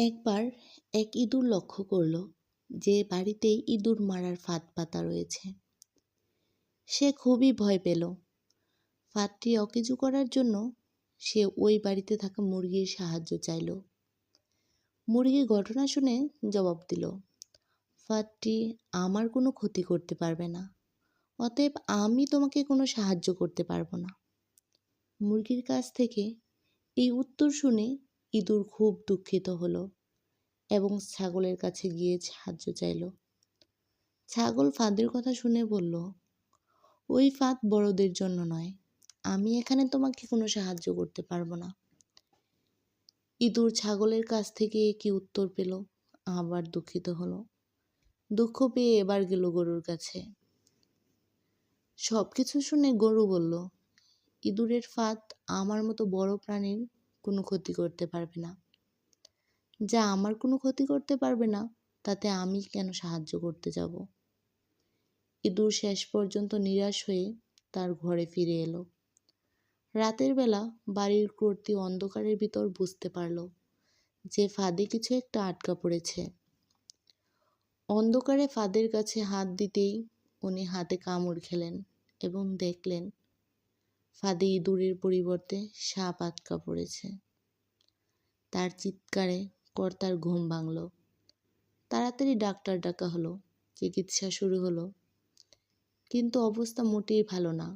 একবার এক ইঁদুর লক্ষ্য করল যে বাড়িতেই ইঁদুর মারার ফাঁদ পাতা রয়েছে। সে খুবই ভয় পেল। ফাঁদটি অকেজো করার জন্য সে ওই বাড়িতে থাকা মুরগির সাহায্য চাইল। মুরগি ঘটনা শুনে জবাব দিল, ফাঁদটি আমার কোনো ক্ষতি করতে পারবে না, অতএব আমি তোমাকে কোনো সাহায্য করতে পারবো না। মুরগির কাছ থেকে এই উত্তর শুনে ইঁদুর খুব দুঃখিত হলো এবং ছাগলের কাছে গিয়ে সাহায্য চাইল। ছাগল ফাঁদের কথা শুনে বলল, ওই ফাঁদ বড়দের জন্য নয়, আমি এখানে তোমাকে কোনো সাহায্য করতে পারবো না। ইঁদুর ছাগলের কাছ থেকে কি উত্তর পেল, আবার দুঃখিত হলো। দুঃখ পেয়ে এবার গেল গরুর কাছে। সবকিছু শুনে গরু বলল, ইঁদুরের ফাঁদ আমার মতো বড় প্রাণীর কোনো ক্ষতি করতে পারবে না। যা আমার কোনো ক্ষতি করতে পারবে না, তাতে আমি কেন সাহায্য করতে যাব। ইঁদুর শেষ পর্যন্ত নিরাশ হয়ে তার ঘরে ফিরে এলো। রাতের বেলা বাড়ির কর্ত্রী অন্ধকারের ভিতর বুঝতে পারল যে ফাঁদে কিছু একটা আটকা পড়েছে। অন্ধকারে ফাঁদের কাছে হাত দিতেই উনি হাতে কামড় খেলেন এবং দেখলেন ফাঁদে ইঁদুরের পরিবর্তে সাপ আটকা পড়েছে। তার চিৎকারে কর্তার ঘুম ভাঙল। তাড়াতাড়ি ডাক্তার ডাকা হলো। চিকিৎসা শুরু হলো, কিন্তু অবস্থা মোটেই ভালো না।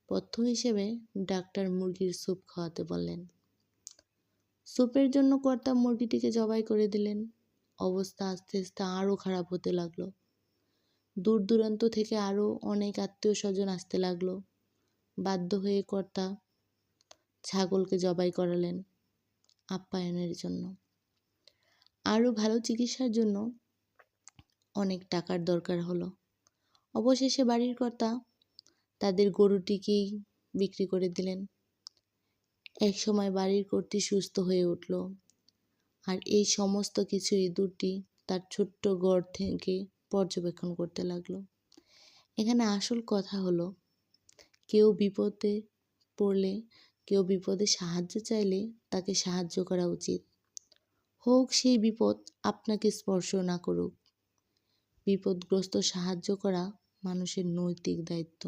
পথ্য হিসেবে ডাক্তার মুরগির স্যুপ খাওয়াতে বললেন। স্যুপের জন্য কর্তা মুরগিটিকে জবাই করে দিলেন। অবস্থা আস্তে আস্তে আরও খারাপ হতে লাগলো। দূর দূরান্ত থেকে আরও অনেক আত্মীয় স্বজন আসতে লাগলো। বাধ্য হয়ে কর্তা ছাগলকে জবাই করালেন আপ্যায়নের জন্য। আরও ভালো চিকিৎসার জন্য অনেক টাকার দরকার হলো। অবশেষে বাড়ির কর্তা তাদের গরুটিকেই বিক্রি করে দিলেন। এক সময় বাড়ির কর্ত্রী সুস্থ হয়ে উঠল, আর এই সমস্ত কিছু ইঁদুরটি তার ছোট্ট ঘর থেকে পর্যবেক্ষণ করতে লাগলো। এখানে আসল কথা হলো, কেউ বিপদে পড়লে, কেউ বিপদে সাহায্য চাইলে তাকে সাহায্য করা উচিত, হোক সেই বিপদ আপনাকে স্পর্শ না করুক। বিপদগ্রস্ত সাহায্য করা মানুষের নৈতিক দায়িত্ব।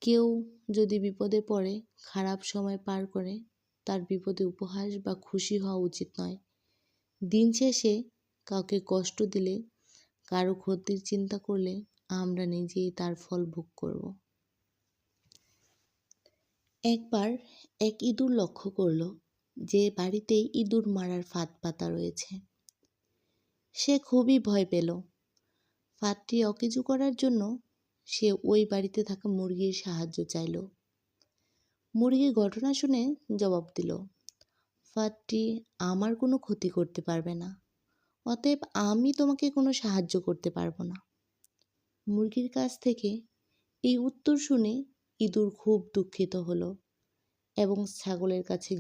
কেউ যদি বিপদে পড়ে, খারাপ সময় পার করে, তার বিপদে উপহাস বা খুশি হওয়া উচিত নয়। দিন শেষে কাউকে কষ্ট দিলে, কারো ক্ষতির চিন্তা করলে আমরা নিজেই তার ফল ভোগ করব। একবার এক ইঁদুর লক্ষ্য করল যে বাড়িতেই ইঁদুর মারার ফাঁদ পাতা রয়েছে। সে খুবই ভয় পেল। ফাঁদটি অকেজো করার জন্য সে ওই বাড়িতে থাকা মুরগির সাহায্য চাইল। মুরগি ঘটনা শুনে জবাব দিল, ফাঁদটি আমার কোনো ক্ষতি করতে পারবে না, অতএব আমি তোমাকে কোনো সাহায্য করতে পারবো না। মুরগির কাছ থেকে এই উত্তর শুনে ইঁদুর খুব দুঃখিত হলো এবং ছাগলের কাছে